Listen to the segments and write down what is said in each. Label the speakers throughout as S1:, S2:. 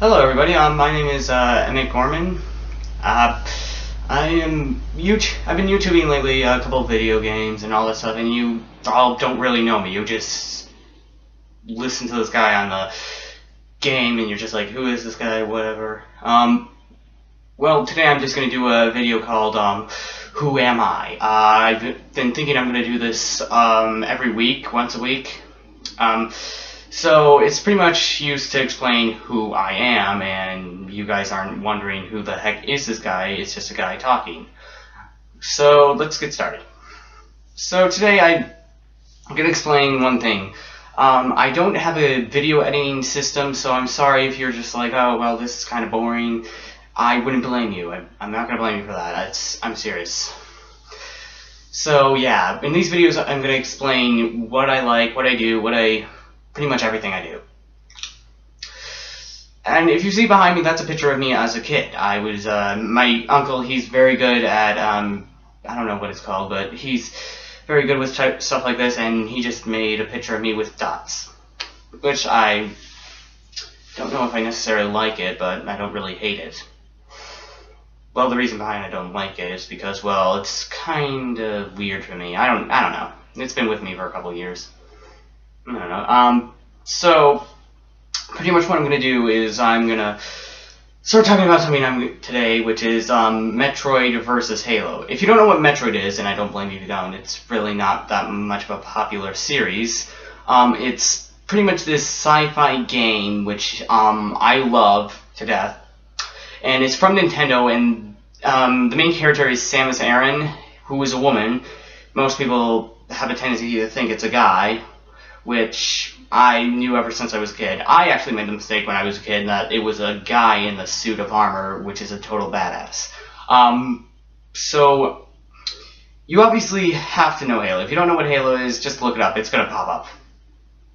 S1: Hello, everybody. My name is Emmett Gorman. I've been YouTubing lately, a couple of video games and all that stuff, and you all don't really know me. You just listen to this guy on the game, and you're just like, who is this guy? Whatever. Well, today I'm just going to do a video called Who Am I? I've been thinking I'm going to do this every week, once a week. So it's pretty much used to explain who I am, and you guys aren't wondering who the heck is this guy. It's just a guy talking. So let's get started. So today I'm going to explain one thing. I don't have a video editing system, so I'm sorry if you're just like, oh, well, this is kind of boring. I wouldn't blame you. I'm not going to blame you for that. I'm serious. So yeah, in these videos I'm going to explain what I like, what I do, pretty much everything I do. And if you see behind me, that's a picture of me as a kid. I was, my uncle, he's very good at, I don't know what it's called, but he's very good with stuff like this, and he just made a picture of me with dots. Which I don't know if I necessarily like it, but I don't really hate it. Well, the reason behind I don't like it is because, well, it's kind of weird for me. I don't know. It's been with me for a couple years. I don't know. So pretty much what I'm going to do is I'm going to start talking about something today, which is Metroid versus Halo. If you don't know what Metroid is, and I don't blame you if you don't, it's really not that much of a popular series. It's pretty much this sci-fi game which I love to death, and it's from Nintendo, and the main character is Samus Aran, who is a woman. Most people have a tendency to think it's a guy, which I knew ever since I was a kid. I actually made the mistake when I was a kid that it was a guy in the suit of armor, which is a total badass. So you obviously have to know Halo. If you don't know what Halo is, just look it up. It's going to pop up,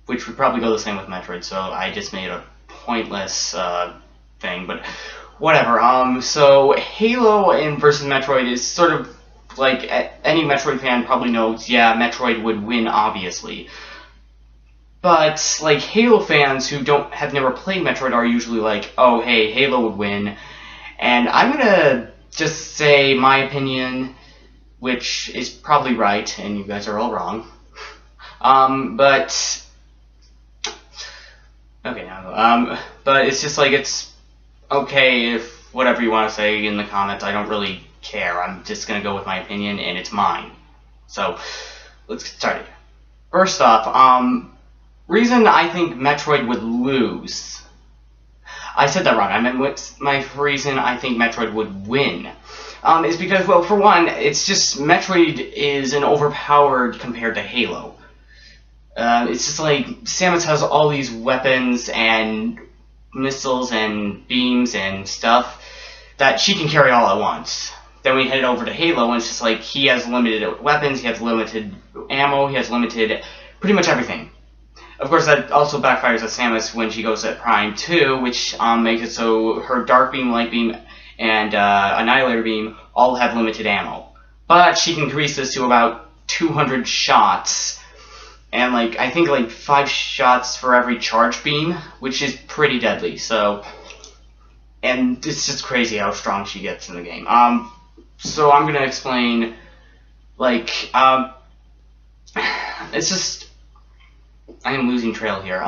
S1: which would probably go the same with Metroid, so I just made a pointless thing, but whatever. So Halo versus Metroid is sort of like any Metroid fan probably knows, yeah, Metroid would win, obviously. But, like, Halo fans who have never played Metroid are usually like, oh, hey, Halo would win. And I'm gonna just say my opinion, which is probably right, and you guys are all wrong. But it's just like, it's okay if whatever you want to say in the comments, I don't really care. I'm just gonna go with my opinion, and it's mine. So, let's get started. First off, reason I think Metroid would lose. I said that wrong. I meant my reason I think Metroid would win. Is because, well, for one, it's just Metroid is an overpowered compared to Halo. It's just like Samus has all these weapons and missiles and beams and stuff that she can carry all at once. Then we head over to Halo, and it's just like he has limited weapons, he has limited ammo, he has limited pretty much everything. Of course, that also backfires at Samus when she goes at Prime 2, which makes it so her Dark Beam, Light Beam, and Annihilator Beam all have limited ammo. But she can increase this to about 200 shots, and I think 5 shots for every charge beam, which is pretty deadly. So, and it's just crazy how strong she gets in the game. So I'm gonna explain, it's just, I am losing trail here.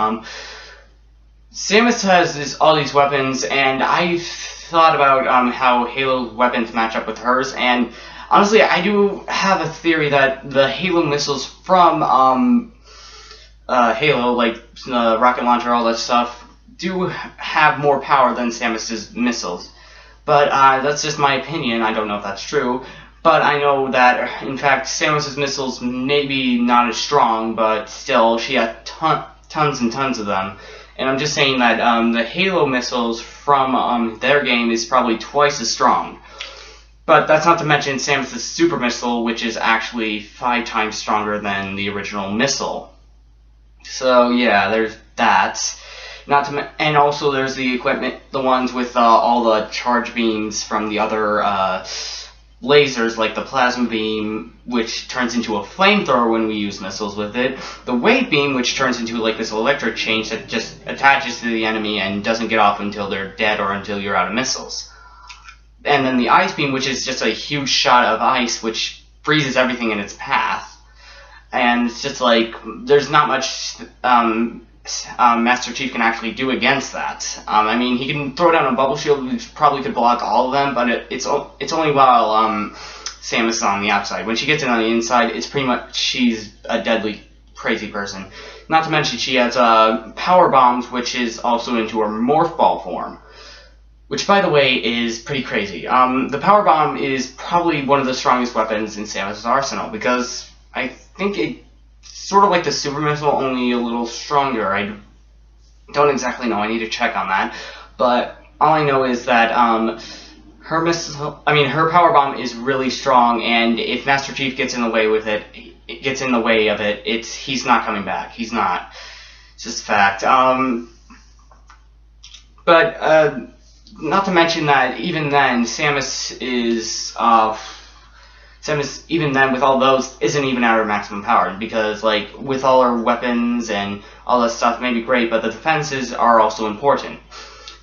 S1: Samus has all these weapons, and I've thought about how Halo weapons match up with hers, and honestly, I do have a theory that the Halo missiles from Halo, like the rocket launcher, all that stuff, do have more power than Samus's missiles. But that's just my opinion. I don't know if that's true. But I know that, in fact, Samus's missiles maybe not as strong, but still, she had tons and tons of them. And I'm just saying that the Halo missiles from their game is probably twice as strong. But that's not to mention Samus's super missile, which is actually 5 times stronger than the original missile. So yeah, there's that. And also there's the equipment, the ones with all the charge beams from the other lasers like the plasma beam, which turns into a flamethrower when we use missiles with it, the wave beam, which turns into like this electric change that just attaches to the enemy and doesn't get off until they're dead or until you're out of missiles, and then the ice beam, which is just a huge shot of ice which freezes everything in its path. And it's just like there's not much Master Chief can actually do against that. I mean, he can throw down a bubble shield, which probably could block all of them, but it's only while Samus is on the outside. When she gets in on the inside, it's pretty much she's a deadly, crazy person. Not to mention she has power bombs, which is also into her morph ball form, which, by the way, is pretty crazy. The power bomb is probably one of the strongest weapons in Samus' arsenal, because I think it's sort of like the super missile, only a little stronger. I don't exactly know. I need to check on that. But all I know is that her power bomb is really strong, and if Master Chief gets in the way with it, he's not coming back. He's not. It's just a fact. But not to mention that even then, Samus even then with all those isn't even at her maximum power, because like with all her weapons and all that stuff may be great, but the defenses are also important.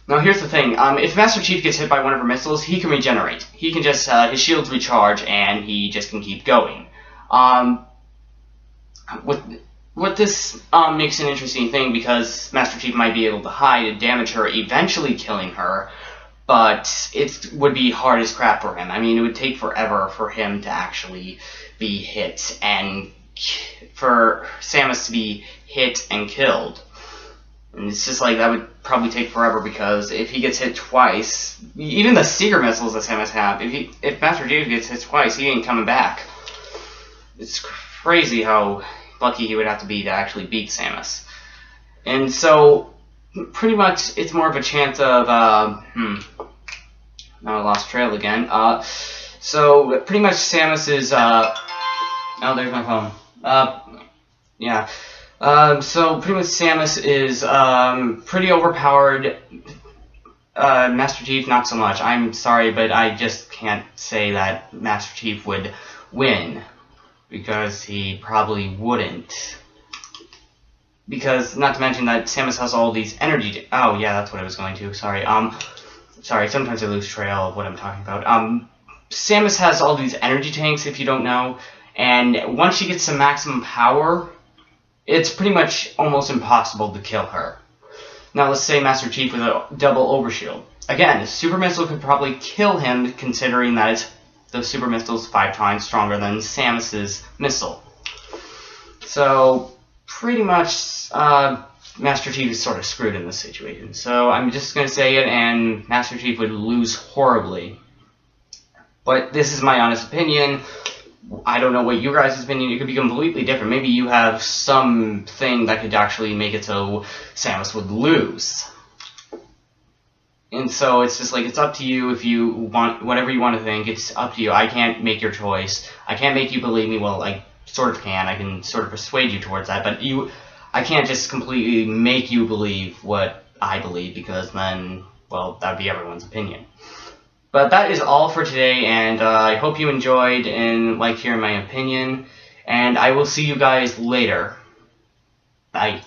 S1: Now here's the thing, if Master Chief gets hit by one of her missiles, he can regenerate. He can just, his shields recharge and he just can keep going. What this makes an interesting thing, because Master Chief might be able to hide and damage her, eventually killing her, but it would be hard as crap for him. I mean, it would take forever for him to actually be hit, and for Samus to be hit and killed. And it's just like, that would probably take forever, because if he gets hit twice, even the Seeker missiles that Samus have, if Master Chief gets hit twice, he ain't coming back. It's crazy how lucky he would have to be to actually beat Samus. And so, pretty much, it's more of a chance of, now I lost trail again. So, pretty much Samus is, oh, there's my phone. Yeah. So, pretty much Samus is, pretty overpowered. Master Chief, not so much. I'm sorry, but I just can't say that Master Chief would win, because he probably wouldn't. Because, not to mention that Samus has all these energy... Oh, yeah, that's what I was going to. Sorry. Sorry, sometimes I lose trail of what I'm talking about. Samus has all these energy tanks, if you don't know, and once she gets to maximum power, it's pretty much almost impossible to kill her. Now, let's say Master Chief with a double overshield. Again, a super missile could probably kill him, considering that the super missile's 5 times stronger than Samus's missile. So, pretty much, Master Chief is sort of screwed in this situation. So I'm just going to say it, and Master Chief would lose horribly. But this is my honest opinion. I don't know what your guys' opinion. It could be completely different. Maybe you have something that could actually make it so Samus would lose. And so it's just like, it's up to you. If you want, whatever you want to think, it's up to you. I can't make your choice. I can't make you believe me. Well, I sort of can. I can sort of persuade you towards that. But I can't just completely make you believe what I believe, because then, well, that would be everyone's opinion. But that is all for today, and I hope you enjoyed and liked hearing my opinion, and I will see you guys later. Bye.